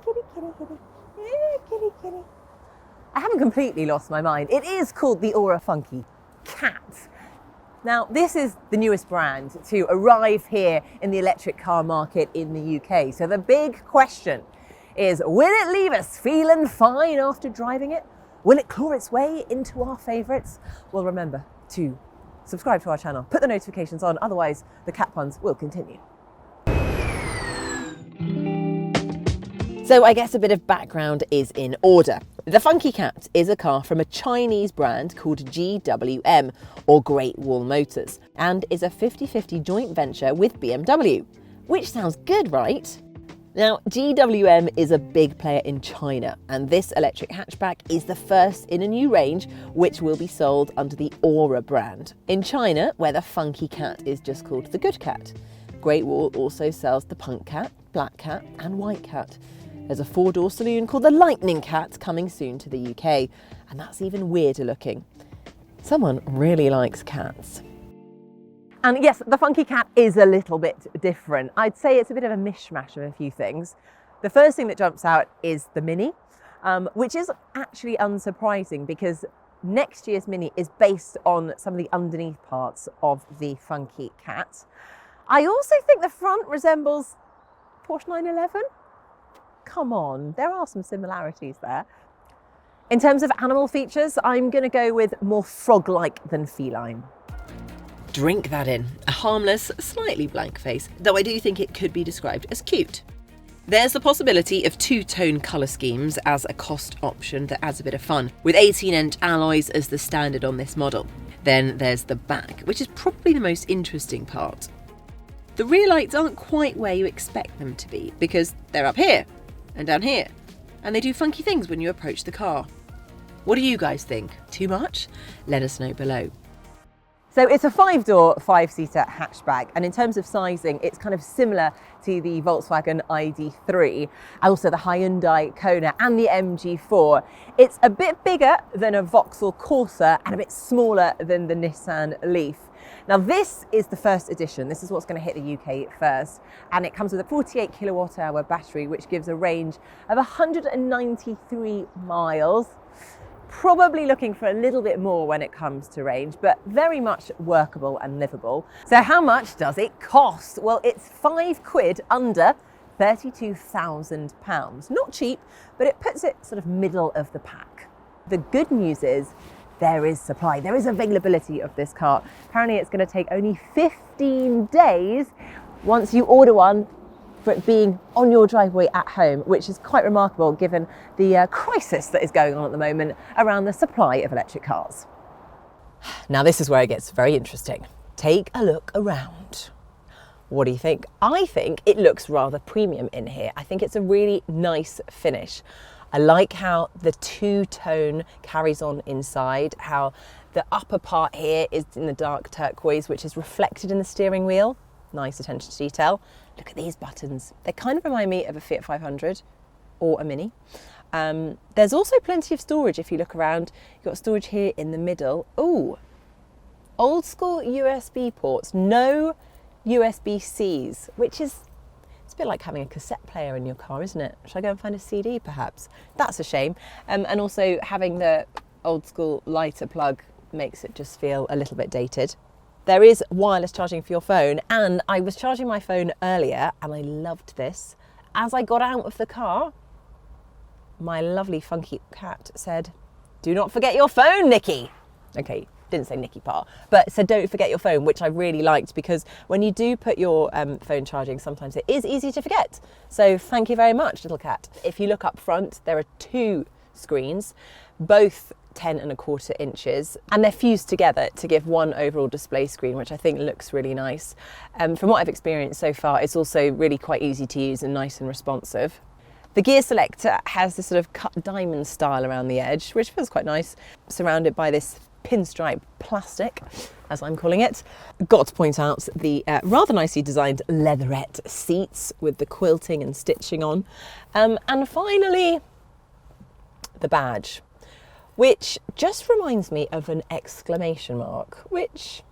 kitty, kitty, kitty. Kitty, kitty. I haven't completely lost my mind. It is called the Ora Funky Cat. Now, this is the newest brand to arrive here in the electric car market in the UK. So the big question is, will it leave us feeling fine after driving it? Will it claw its way into our favourites? Well, remember to subscribe to our channel, put the notifications on, otherwise the cat puns will continue. So I guess a bit of background is in order. The Funky Cat is a car from a Chinese brand called GWM, or Great Wall Motors, and is a 50-50 joint venture with BMW, which sounds good, right? Now, GWM is a big player in China, and this electric hatchback is the first in a new range which will be sold under the Ora brand. In China, where the Funky Cat is just called the Good Cat. Great Wall also sells the Punk Cat, Black Cat and White Cat. There's a four-door saloon called the Lightning Cat coming soon to the UK, and that's even weirder looking. Someone really likes cats. And yes, the Funky Cat is a little bit different. I'd say it's a bit of a mishmash of a few things. The first thing that jumps out is the Mini, which is actually unsurprising because next year's Mini is based on some of the underneath parts of the Funky Cat. I also think the front resembles Porsche 911. Come on, there are some similarities there. In terms of animal features, I'm going to go with more frog-like than feline. Drink that in. A harmless, slightly blank face, though I do think it could be described as cute. There's the possibility of two-tone colour schemes as a cost option that adds a bit of fun, with 18-inch alloys as the standard on this model. Then there's the back, which is probably the most interesting part. The rear lights aren't quite where you expect them to be, because they're up here and down here, and they do funky things when you approach the car. What do you guys think? Too much? Let us know below. So it's a 5-door, 5-seater hatchback, and in terms of sizing, it's kind of similar to the Volkswagen ID3, also the Hyundai Kona and the MG4. It's a bit bigger than a Vauxhall Corsa and a bit smaller than the Nissan Leaf. Now this is the first edition. This is what's going to hit the UK first, and it comes with a 48 kilowatt hour battery, which gives a range of 193 miles. Probably looking for a little bit more when it comes to range, but very much workable and livable. So how much does it cost? Well, it's £5 under £32,000. Not cheap, but it puts it sort of middle of the pack. The good news is there is supply, there is availability of this car. Apparently it's going to take only 15 days once you order one for it being on your driveway at home, which is quite remarkable given the crisis that is going on at the moment around the supply of electric cars. Now this is where it gets very interesting. Take a look around. What do you think? I think it looks rather premium in here. I think it's a really nice finish. I like how the two-tone carries on inside, how the upper part here is in the dark turquoise, which is reflected in the steering wheel. Nice attention to detail. Look at these buttons. They kind of remind me of a Fiat 500 or a Mini. There's also plenty of storage if you look around. You've got storage here in the middle. Ooh, old school USB ports, no USB-Cs, which is, it's a bit like having a cassette player in your car, isn't it? Should I go and find a CD perhaps? That's a shame. And also having the old school lighter plug makes it just feel a little bit dated. There is wireless charging for your phone, and I was charging my phone earlier and I loved this. As I got out of the car, my lovely Funky Cat said, "Do not forget your phone, Nikki." Okay, didn't say Nikki part, but said don't forget your phone, which I really liked because when you do put your phone charging, sometimes it is easy to forget. So thank you very much, little cat. If you look up front, there are two screens, both 10¼ inches, and they're fused together to give one overall display screen, which I think looks really nice. From what I've experienced so far, it's also really quite easy to use and nice and responsive. The gear selector has this sort of cut diamond style around the edge, which feels quite nice, surrounded by this pinstripe plastic, as I'm calling it. Got to point out the rather nicely designed leatherette seats with the quilting and stitching on. And finally, the badge, which just reminds me of an exclamation mark, which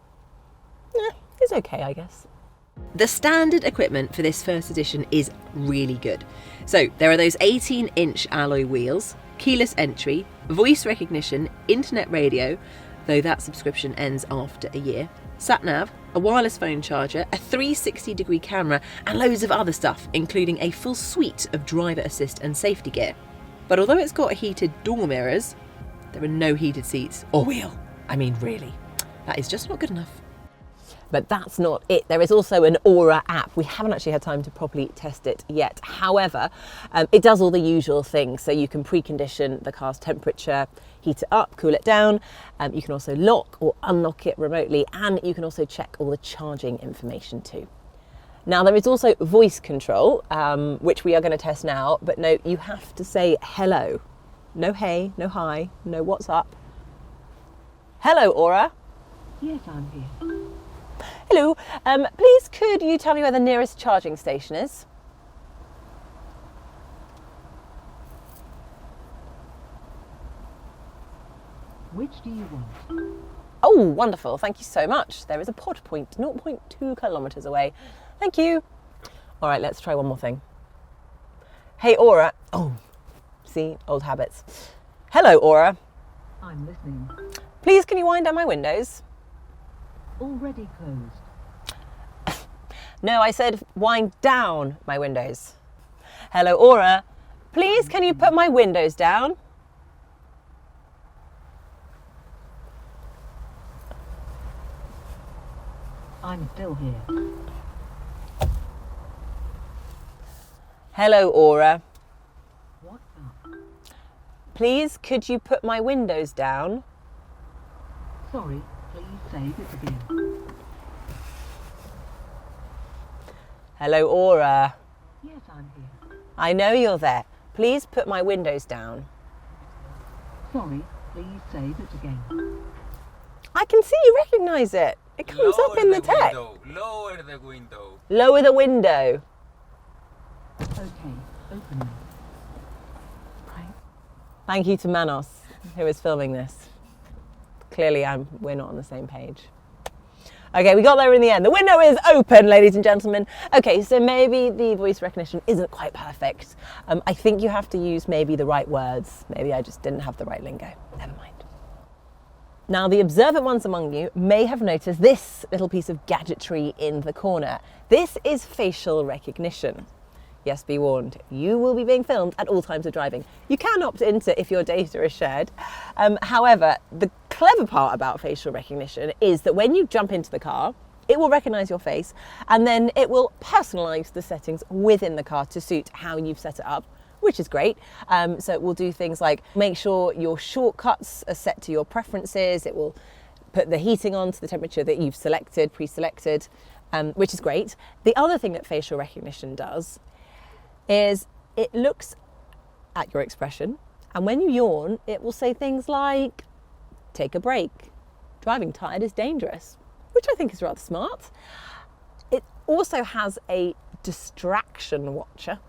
is okay, I guess. The standard equipment for this first edition is really good. So there are those 18-inch alloy wheels, keyless entry, voice recognition, internet radio, though that subscription ends after a year, sat-nav, a wireless phone charger, a 360-degree camera, and loads of other stuff, including a full suite of driver assist and safety gear. But although it's got heated door mirrors, there are no heated seats or wheel. I mean, really, that is just not good enough. But that's not it. There is also an Ora app. We haven't actually had time to properly test it yet. However, it does all the usual things. So you can precondition the car's temperature, heat it up, cool it down. You can also lock or unlock it remotely, and you can also check all the charging information too. Now there is also voice control, which we are going to test now, but no, you have to say hello. No hey, no hi, no what's up. Hello, Ora. Yes, I'm here. Hello, please could you tell me where the nearest charging station is? Which do you want? Oh, wonderful, thank you so much. There is a pod point 0.2 kilometres away. Thank you. All right, let's try one more thing. Hey, Ora. Oh, see, old habits. Hello, Ora. I'm listening. Please can you wind down my windows? Already closed. No, I said wind down my windows. Hello, Ora. Please can you put my windows down? I'm still here. Hello, Ora. What's up? Please could you put my windows down? Sorry, please say this again. Hello, Ora. Yes, I'm here. I know you're there. Please put my windows down. Sorry, please say this again. I can see you recognise it. It comes up in the text. Lower the window. Lower the window. Okay, open it. Right. Thank you to Manos, who is filming this. Clearly, we're not on the same page. Okay, we got there in the end. The window is open, ladies and gentlemen. Okay, so maybe the voice recognition isn't quite perfect. I think you have to use maybe the right words. Maybe I just didn't have the right lingo. Never mind. Now, the observant ones among you may have noticed this little piece of gadgetry in the corner. This is facial recognition. Yes, be warned, you will be being filmed at all times of driving. You can opt into if your data is shared. However, the clever part about facial recognition is that when you jump into the car, it will recognise your face and then it will personalise the settings within the car to suit how you've set it up, which is great. So it will do things like make sure your shortcuts are set to your preferences. It will put the heating on to the temperature that you've selected, pre-selected, which is great. The other thing that facial recognition does is it looks at your expression, and when you yawn, it will say things like, take a break, driving tired is dangerous, which I think is rather smart. It also has a distraction watcher.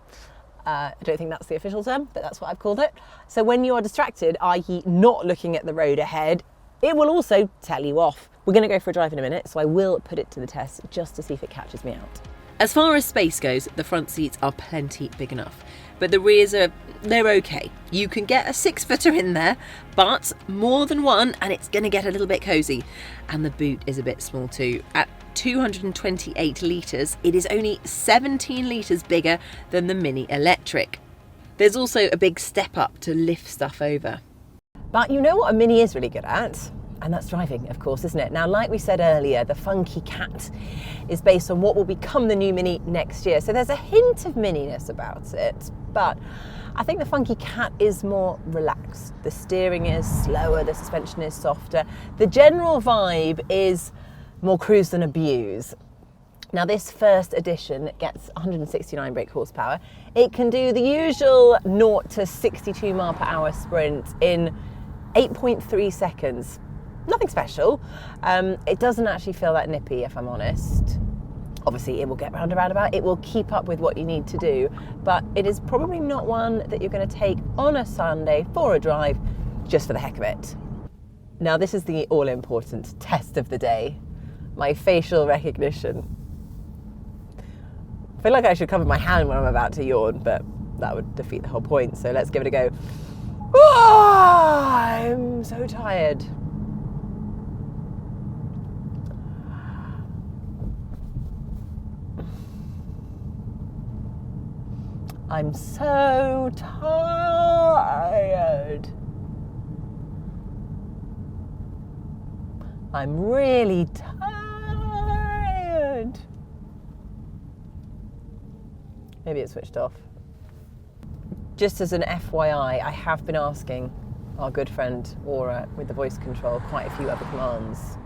I don't think that's the official term, but that's what I've called it. So when you are distracted, i.e. not looking at the road ahead, it will also tell you off. We're going to go for a drive in a minute, so I will put it to the test just to see if it catches me out. As far as space goes, the front seats are plenty big enough, but the rears they're okay. You can get a 6-footer in there, but more than one and it's going to get a little bit cosy. And the boot is a bit small too. At 228 litres, it is only 17 litres bigger than the Mini Electric. There's also a big step up to lift stuff over. But you know what a Mini is really good at? And that's driving, of course, isn't it? Now, like we said earlier, the Funky Cat is based on what will become the new Mini next year. So there's a hint of mininess about it, but I think the Funky Cat is more relaxed. The steering is slower, the suspension is softer. The general vibe is more cruise than abuse. Now, this first edition gets 169 brake horsepower. It can do the usual 0 to 62 mile per hour sprint in 8.3 seconds. Nothing special. It doesn't actually feel that nippy, if I'm honest. Obviously, it will get round about. It will keep up with what you need to do, but it is probably not one that you're going to take on a Sunday for a drive just for the heck of it. Now, this is the all-important test of the day. My facial recognition. I feel like I should cover my hand when I'm about to yawn, but that would defeat the whole point. So let's give it a go. Oh, I'm so tired. I'm so tired. I'm really tired. Maybe it's switched off. Just as an FYI, I have been asking our good friend Ora with the voice control quite a few other commands.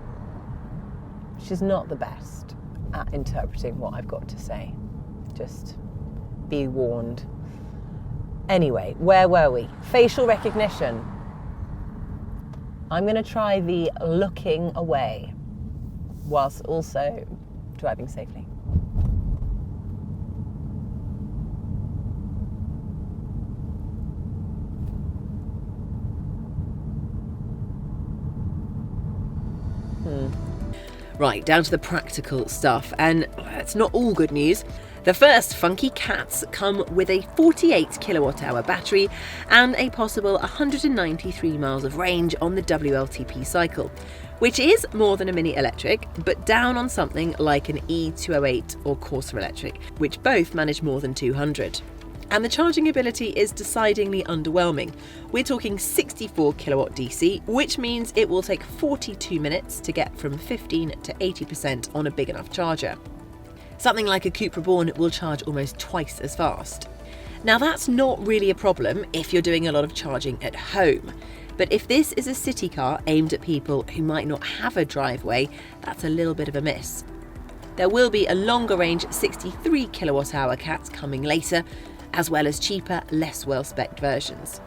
She's not the best at interpreting what I've got to say. Just be warned. Anyway, where were we? Facial recognition. I'm going to try the looking away whilst also driving safely. Right, down to the practical stuff, and it's not all good news. The first Funky Cats come with a 48 kilowatt hour battery and a possible 193 miles of range on the WLTP cycle, which is more than a mini electric, but down on something like an E208 or Corsa electric, which both manage more than 200. And the charging ability is decidedly underwhelming. We're talking 64 kilowatt DC, which means it will take 42 minutes to get from 15 to 80% on a big enough charger. Something like a Cupra Born will charge almost twice as fast. Now that's not really a problem if you're doing a lot of charging at home. But if this is a city car aimed at people who might not have a driveway, that's a little bit of a miss. There will be a longer range 63 kilowatt hour Cat coming later, as well as cheaper, less well-spec'd versions.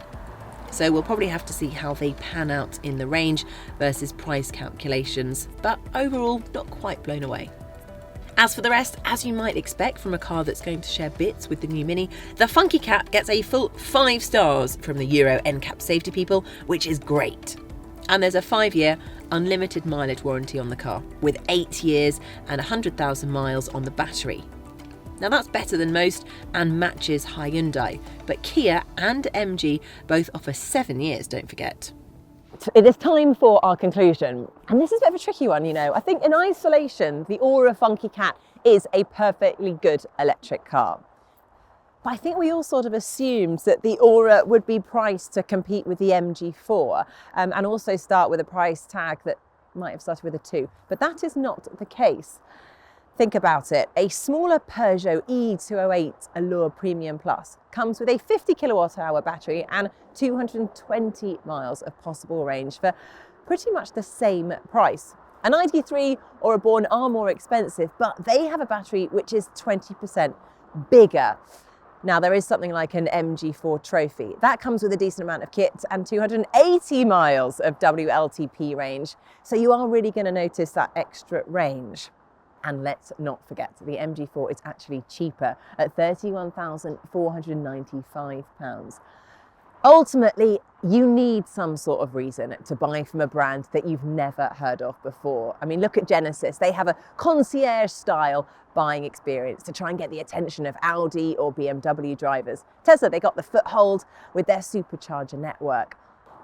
So we'll probably have to see how they pan out in the range versus price calculations, but overall not quite blown away. As for the rest, as you might expect from a car that's going to share bits with the new Mini, the Funky Cat gets a full 5 stars from the Euro NCAP safety people, which is great. And there's a 5-year unlimited mileage warranty on the car, with 8 years and 100,000 miles on the battery. Now that's better than most and matches Hyundai, but Kia and MG both offer 7 years, don't forget. It is time for our conclusion, and this is a bit of a tricky one, you know. I think in isolation, the Ora Funky Cat is a perfectly good electric car. But I think we all sort of assumed that the Ora would be priced to compete with the MG4 and also start with a price tag that might have started with a 2, but that is not the case. Think about it, a smaller Peugeot E208 Allure Premium Plus comes with a 50 kilowatt hour battery and 220 miles of possible range for pretty much the same price. An ID3 or a Born are more expensive, but they have a battery which is 20% bigger. Now there is something like an MG4 Trophy. That comes with a decent amount of kit and 280 miles of WLTP range. So you are really going to notice that extra range. And let's not forget, the MG4 is actually cheaper at £31,495. Ultimately, you need some sort of reason to buy from a brand that you've never heard of before. I mean, look at Genesis. They have a concierge-style buying experience to try and get the attention of Audi or BMW drivers. Tesla, they got the foothold with their supercharger network.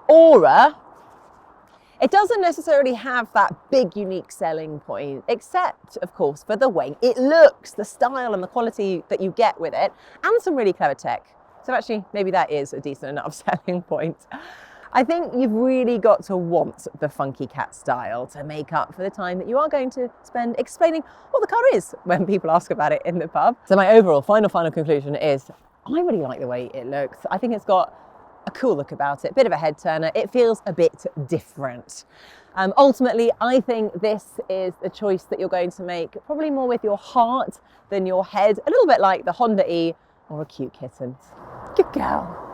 Ora, it doesn't necessarily have that big unique selling point, except of course for the way it looks, the style and the quality that you get with it, and some really clever tech. So actually, maybe that is a decent enough selling point. I think you've really got to want the Funky Cat style to make up for the time that you are going to spend explaining what the car is when people ask about it in the pub. So my overall final conclusion is, I really like the way it looks. I think it's got a cool look about it, a bit of a head turner. It feels a bit different. Ultimately, I think this is the choice that you're going to make probably more with your heart than your head, a little bit like the Honda E or a cute kitten. Good girl.